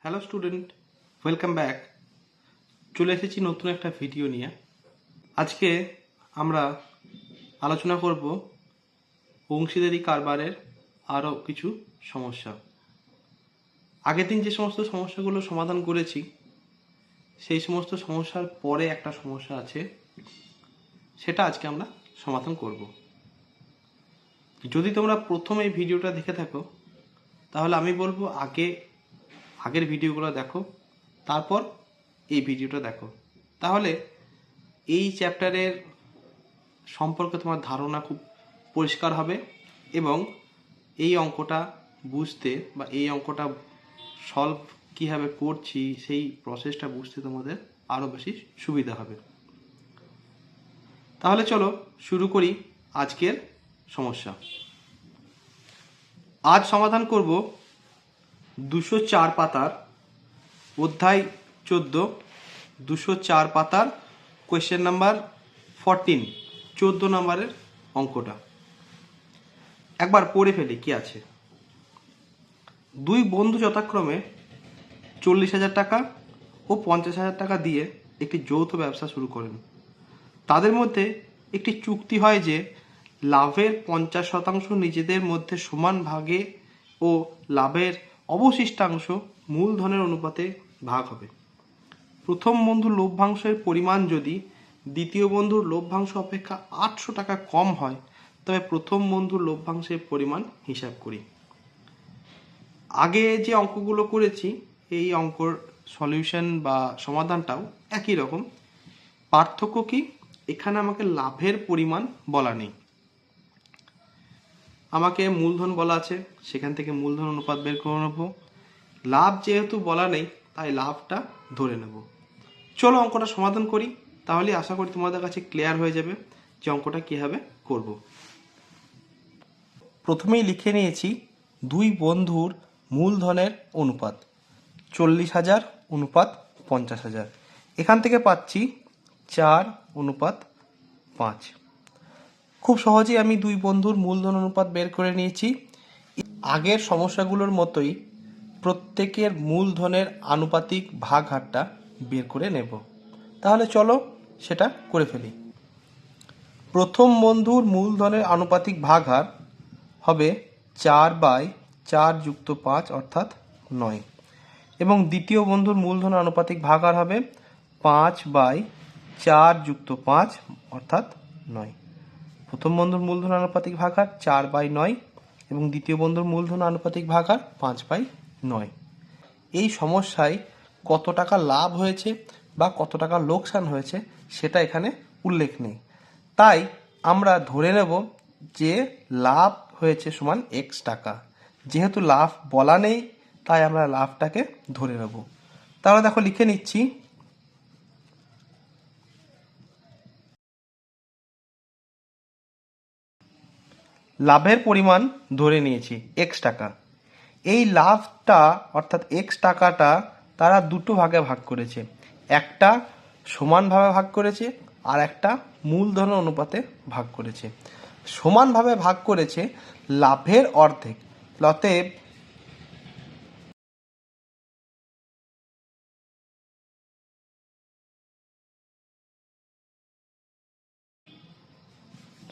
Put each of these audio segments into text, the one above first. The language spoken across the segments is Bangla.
Hello student, welcome back. চলে এসেছি নতুন একটা ভিডিও নিয়ে। আজকে আমরা আলোচনা করব অংশীদারি কারবারের আরও কিছু সমস্যা। আগের দিন যে সমস্ত সমস্যাগুলো সমাধান করেছি সেই সমস্ত সমস্যার পরে একটা সমস্যা আছে, সেটা আজকে আমরা সমাধান করব। যদি তোমরা প্রথম এই ভিডিওটা দেখে থাকো তাহলে আমি বলবো আগের ভিডিওগুলো দেখো, তারপর এই ভিডিওটা দেখো। তাহলে এই চ্যাপ্টারের সম্পর্কে তোমার ধারণা খুব পরিষ্কার হবে এবং এই অঙ্কটা বুঝতে বা এই অঙ্কটা সলভ কীভাবে করছি সেই প্রসেসটা বুঝতে তোমাদের আরও বেশি সুবিধা হবে। তাহলে চলো শুরু করি আজকের সমস্যা। আজ সমাধান করব 204 পাতার অধ্যায় 14, 204 পাতার কোয়েশ্চেন নাম্বার 14, 14 নম্বরের অঙ্কটা। একবার পড়ে ফেলি কি আছে। দুই বন্ধু যথাক্রমে 40,000 টাকা ও 50,000 টাকা দিয়ে একটি যৌথ ব্যবসা শুরু করেন। তাদের মধ্যে একটি চুক্তি হয় যে লাভের 50% নিজেদের মধ্যে সমান ভাগে ও লাভের অবশিষ্টাংশ মূলধনের অনুপাতে ভাগ হবে। প্রথম বন্ধুর লভ্যাংশের পরিমাণ যদি দ্বিতীয় বন্ধুর লভ্যাংশ অপেক্ষা 800 টাকা কম হয় তবে প্রথম বন্ধুর লভ্যাংশের পরিমাণ হিসাব করি। আগে যে অঙ্কগুলো করেছি এই অঙ্কর সলিউশন বা সমাধানটাও একই রকম। পার্থক্য কি, এখানে আমাকে লাভের পরিমাণ বলা নেই, আমাকে মূলধন বলা আছে, সেখান থেকে মূলধন অনুপাত বের করে নেব। লাভ যেহেতু বলা নেই তাই লাভটা ধরে নেব। চলো অঙ্কটা সমাধান করি, তাহলে আশা করি তোমাদের কাছে ক্লিয়ার হয়ে যাবে যে অঙ্কটা কীভাবে করব। প্রথমেই লিখে নিয়েছি দুই বন্ধুর মূলধনের অনুপাত 40,000 অনুপাত 50,000। এখান থেকে পাচ্ছি 4:5। খুব সহজেই আমি দুই বন্ধুর মূলধন অনুপাত বের করে নিয়েছি। আগের সমস্যাগুলোর মতোই প্রত্যেকের মূলধনের আনুপাতিক ভাগ হারটা বের করে নেব। তাহলে চলো সেটা করে ফেলি। প্রথম বন্ধুর মূলধনের আনুপাতিক ভাগ হার হবে 4/4 যুক্ত 5 অর্থাৎ 9, এবং দ্বিতীয় বন্ধুর মূলধন আনুপাতিক ভাগ হার হবে 5/4 যুক্ত 5 অর্থাৎ 9। প্রথম বন্ধুর মূলধন আনুপাতিক ভাগ হার 4/9 এবং দ্বিতীয় বন্ধুর মূলধন আনুপাতিক ভাগ হার 5/9। এই সমস্যায় কত টাকা লাভ হয়েছে বা কত টাকা লোকসান হয়েছে সেটা এখানে উল্লেখ নেই, তাই আমরা ধরে নেব যে লাভ হয়েছে সমান x টাকা। যেহেতু লাভ বলা নেই তাই আমরা লাভটাকে ধরে নেব। তাহলে দেখো লিখে নিচ্ছি লাভের পরিমাণ ধরে নিয়েছি x টাকা। এই লাভটা অর্থাৎ x টাকাটা তারা দুটো ভাগে ভাগ করেছে, একটা সমানভাবে ভাগ করেছে আর একটা মূলধনের অনুপাতে ভাগ করেছে। সমানভাবে ভাগ করেছে লাভের অর্ধেক, অতএব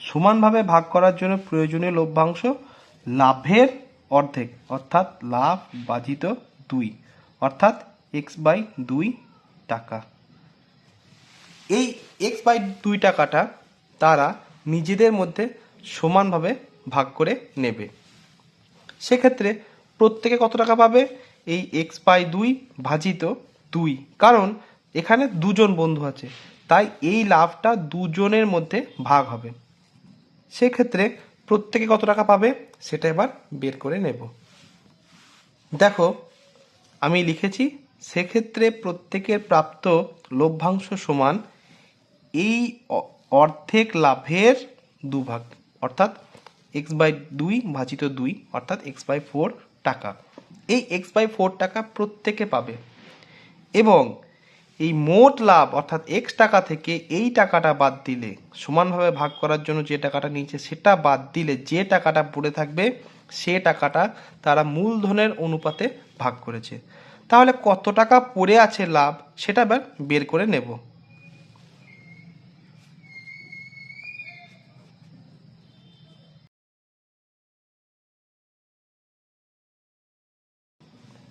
সমানভাবে ভাগ করার জন্য প্রয়োজনীয় লভ্যাংশ লাভের অর্ধেক অর্থাৎ লাভ ভাজিত 2 অর্থাৎ x/2 টাকা। এই x/2 টাকাটা তারা নিজেদের মধ্যে সমানভাবে ভাগ করে নেবে। সেক্ষেত্রে প্রত্যেকে কত টাকা পাবে? এই x/2 ভাজিত 2, কারণ এখানে দুজন বন্ধু আছে তাই এই লাভটা দুজনের মধ্যে ভাগ হবে। সেক্ষেত্রে প্রত্যেকে কত টাকা পাবে সেটা এবার বের করে নেব। দেখো আমি লিখেছি সেক্ষেত্রে প্রত্যেকের প্রাপ্ত লভ্যাংশ সমান এই অর্ধেক লাভের 2 ভাগ অর্থাৎ x/2 ভাজিত 2 অর্থাৎ x/4 টাকা। এই x/4 টাকা প্রত্যেকে পাবে এবং এই মোট লাভ অর্থাৎ x টাকা থেকে এই টাকাটা বাদ দিলে, সমানভাবে ভাগ করার জন্য যে টাকাটা নিয়েছে সেটা বাদ দিলে যে টাকাটা পড়ে থাকবে সে টাকাটা তারা মূলধনের অনুপাতে ভাগ করেছে। তাহলে কত টাকা পড়ে আছে লাভ সেটা এবার বের করে নেব।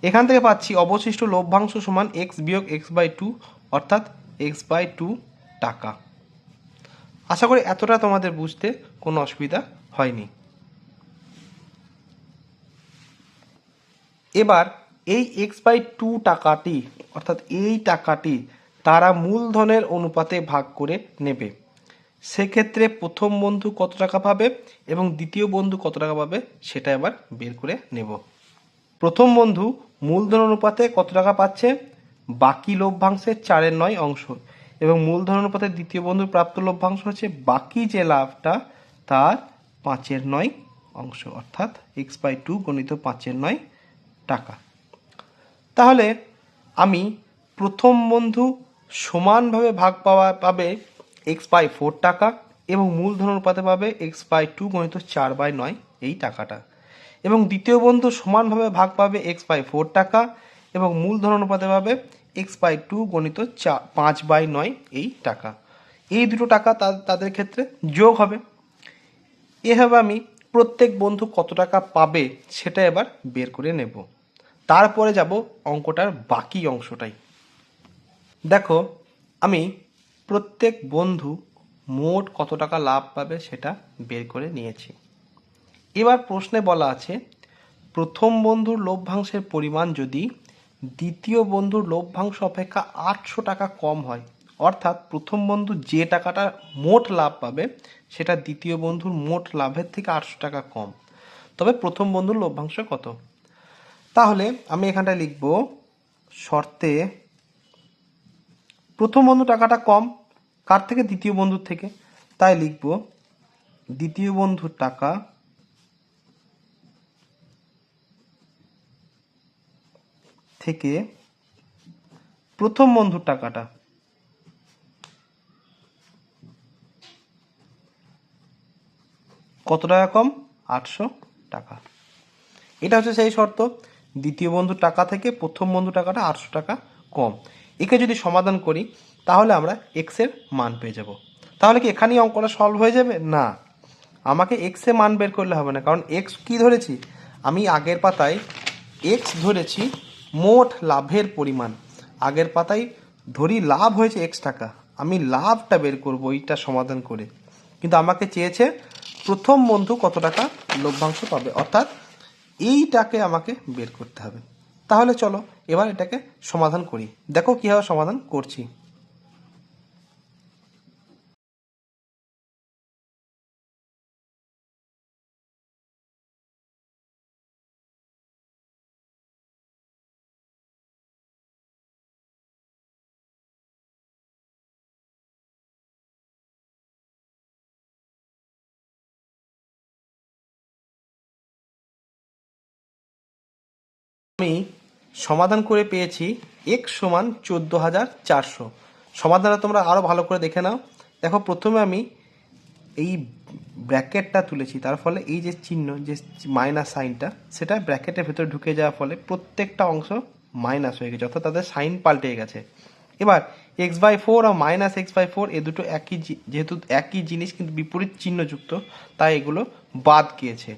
এখান থেকে পাচ্ছি অবশিষ্ট লভ্যাংশ সমান এক্স বিয়োগ এক্স বাই টু, অর্থাৎ এক্স বাই টু টাকা। আশা করি এতটা তোমাদের বুঝতে কোনো অসুবিধা হয়নি। এবার এই এক্স বাই টু টাকাটি, অর্থাৎ এই টাকাটি তারা মূলধনের অনুপাতে ভাগ করে নেবে। সেক্ষেত্রে প্রথম বন্ধু কত টাকা পাবে এবং দ্বিতীয় বন্ধু কত টাকা পাবে সেটা এবার বের করে নেব। প্রথম বন্ধু মূলধন অনুপাতে কত টাকা পাচ্ছে, বাকি লভ্যাংশের 4/9 অংশ, এবং মূলধন অনুপাতে দ্বিতীয় বন্ধুর প্রাপ্ত লভ্যাংশ হচ্ছে বাকি যে লাভটা তার 5/9 অংশ, অর্থাৎ এক্স বাই টু গণিত 5/9 টাকা। তাহলে আমি প্রথম বন্ধু সমানভাবে ভাগ পাবে এক্স বাই 4 টাকা এবং মূলধন অনুপাতে পাবে এক্স বাই টু গণিত 4/9 এই টাকাটা, এবং দ্বিতীয় বন্ধু সমানভাবে ভাগ পাবে এক্স বাই 4 টাকা এবং মূলধন অনুপাতে পাবে এক্স বাই টু গণিত 5/9 এই টাকা। এই দুটো টাকা তাদের ক্ষেত্রে যোগ হবে। এভাবে আমি প্রত্যেক বন্ধু কত টাকা পাবে সেটা এবার বের করে নেব। তারপরে যাব অঙ্কটার বাকি অংশটাই। দেখো, আমি প্রত্যেক বন্ধু মোট কত টাকা লাভ পাবে সেটা বের করে নিয়েছি। এবার প্রশ্নে বলা আছে প্রথম বন্ধুর লভ্যাংশের পরিমাণ যদি দ্বিতীয় বন্ধুর লভ্যাংশ অপেক্ষা 800 টাকা কম হয়, অর্থাৎ প্রথম বন্ধু যে টাকাটা মোট লাভ পাবে সেটা দ্বিতীয় বন্ধুর মোট লাভের থেকে 800 টাকা কম, তবে প্রথম বন্ধুর লভ্যাংশ কত। তাহলে আমি এখানটায় লিখব শর্তে প্রথম বন্ধু টাকাটা কম কার থেকে, দ্বিতীয় বন্ধুর থেকে, তাই লিখব দ্বিতীয় বন্ধুর টাকা থেকে প্রথম বন্ধুর টাকাটা কত টাকা কম, 800 টাকা। এটা হচ্ছে সেই শর্ত, দ্বিতীয় বন্ধুর টাকা থেকে প্রথম বন্ধুর টাকাটা 800 টাকা কম। একে যদি সমাধান করি তাহলে আমরা এক্স এর মান পেয়ে যাব। তাহলে কি এখানেই অঙ্কটা সলভ হয়ে যাবে? না, আমাকে এক্স এর মান বের করলে হবে না, কারণ এক্স কি ধরেছি, আমি আগের পাতায় এক্স ধরেছি মোট লাভের পরিমাণ। আগের পাতায় ধরি লাভ হয়েছে এক্স টাকা, আমি লাভটা বের করবো এইটা সমাধান করে, কিন্তু আমাকে চেয়েছে প্রথম বন্ধু কত টাকা লভ্যাংশ পাবে, অর্থাৎ এইটাকে আমাকে বের করতে হবে। তাহলে চলো এবার এটাকে সমাধান করি। দেখো কীভাবে সমাধান করছি। আমি সমাধান করে পেয়েছি x সমান 14,400। সমাধানটা তোমরা আরও ভালো করে দেখে নাও। দেখো, প্রথমে আমি এই ব্র্যাকেটটা তুলেছি, তার ফলে এই যে চিহ্ন, যে মাইনাস সাইনটা, সেটা ব্র্যাকেটের ভেতরে ঢুকে যাওয়ার ফলে প্রত্যেকটা অংশ মাইনাস হয়ে গেছে, অর্থাৎ তাদের সাইন পাল্টে গেছে। এবার x/4 আর -x/4 এ দুটো একই, যেহেতু একই জিনিস কিন্তু বিপরীত চিহ্নযুক্ত, তাই এগুলো বাদ গিয়েছে।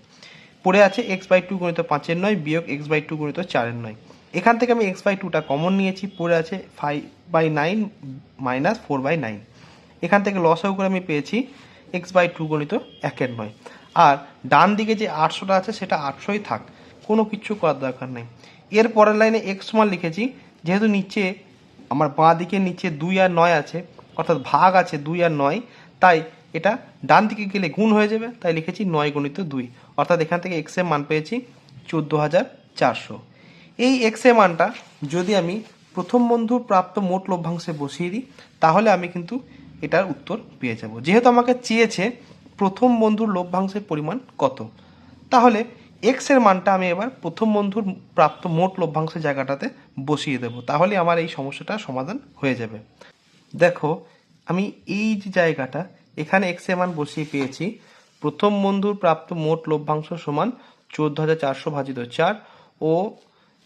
পড়ে আছে x/2 গুণিত 5/9 বিয়োগ x/2 গুণিত 4/9। এখান থেকে আমি x/2টা কমন নিয়েছি, পড়ে আছে 5/9 মাইনাস 4/9। এখান থেকে লসাগু করে আমি পেয়েছি x/2 গণিত 1/9। আর ডান দিকে যে 800টা আছে সেটা 800ই থাক, কোনো কিছু করার দরকার নেই। এর পরের লাইনে x সমান লিখেছি, যেহেতু নিচে আমার বাঁ দিকে নিচে 2 আর 9 আছে, অর্থাৎ ভাগ আছে 2 আর 9, তাই এটা ডান দিকে গেলে গুণ হয়ে যাবে, তাই লিখেছি 9 গুণিত 2, অর্থাৎ এখান থেকে x এর মান পেয়েছি 14,400। এই x এর মানটা যদি আমি প্রথম বন্ধুর প্রাপ্ত মোট লভ্যাংশে বসিয়ে দিই তাহলে আমি কিন্তু এটার উত্তর পেয়ে যাব। যেহেতু আমাকে চেয়েছে প্রথম বন্ধুর লভ্যাংশের পরিমাণ কত, তাহলে এক্স এর মানটা আমি এবার প্রথম বন্ধুর প্রাপ্ত মোট লভ্যাংশের জায়গাটাতে বসিয়ে দেব, তাহলে আমার এই সমস্যাটা সমাধান হয়ে যাবে। দেখো, আমি এই যে জায়গাটা এখানে এক্স এর মান বসিয়ে পেয়েছি প্রথম বন্ধুর প্রাপ্ত মোট লভ্যাংশ সমান 14,400 ভাজিত 4 ও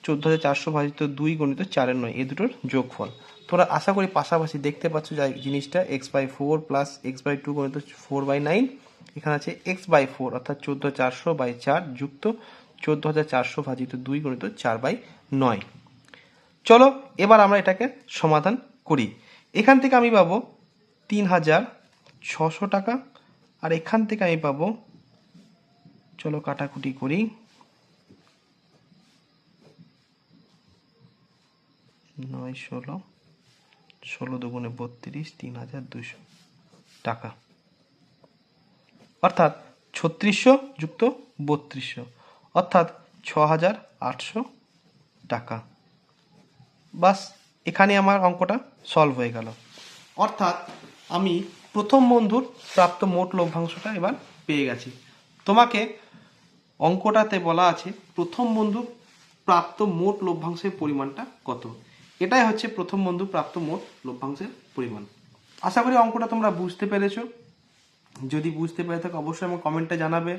14,400 ভাজিত 2 গণিত 4 9 এই দুটোর যোগফল। তোমরা আশা করি পাশাপাশি দেখতে পাচ্ছ যে জিনিসটা x/4 প্লাস x/2 গণিত 4/9, এখানে আছে x/4 অর্থাৎ 14,400/4 যুক্ত 14,400 ভাজিত 2 গণিত 4/9। চলো এবার আমরা এটাকে সমাধান করি। এখান থেকে আমি পাবো 3,600 টাকা, আর এখান থেকে আমি পাবো, চলো কাটাকুটি করি, 9 16 16 দুগুণে 32, 3,200 টাকা, অর্থাৎ 3600 যুক্ত 3200 অর্থাৎ 6,800 টাকা। বাস, এখানে আমার অঙ্কটা সলভ হয়ে গেল। অর্থাৎ আমি প্রথম বন্ধুর প্রাপ্ত মোট লভ্যাংশটা এবার পেয়ে গেছি। তোমাকে অঙ্কটাতে বলা আছে প্রথম বন্ধু প্রাপ্ত মোট লভ্যাংশের পরিমাণটা কত। এটাই হচ্ছে প্রথম বন্ধু প্রাপ্ত মোট লভ্যাংশের পরিমাণ। আশা করি অঙ্কটা তোমরা বুঝতে পেরেছো। যদি বুঝতে পেরে থাকো অবশ্যই আমার কমেন্টে জানাবে।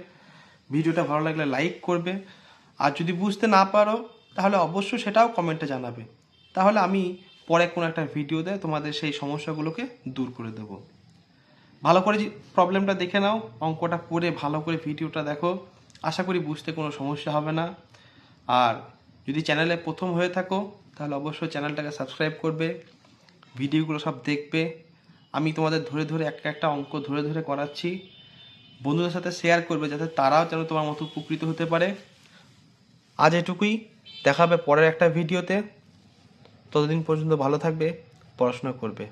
ভিডিওটা ভালো লাগলে লাইক করবে, আর যদি বুঝতে না পারো তাহলে অবশ্যই সেটাও কমেন্টে জানাবে। তাহলে আমি পরে কোনো একটা ভিডিওতে তোমাদের সেই সমস্যাগুলোকে দূর করে দেবো। ভালো করে প্রবলেমটা দেখে নাও, অঙ্কটা করে ভালো করে ভিডিওটা দেখো, আশা করি বুঝতে কোনো সমস্যা হবে না। আর যদি চ্যানেলে প্রথম হয়ে থাকো তাহলে অবশ্যই চ্যানেলটাকে সাবস্ক্রাইব করবে, ভিডিওগুলো সব দেখবে। আমি তোমাদের ধরে ধরে একটা অঙ্ক ধরে ধরে করাচ্ছি, বন্ধুদের সাথে শেয়ার করবে যাতে তারাও যেন তোমার মতো উপকৃত হতে পারে। আজ এটুকুই, দেখা হবে পরের একটা ভিডিওতে। ততদিন পর্যন্ত ভালো থাকবে, পড়াশোনা করবে।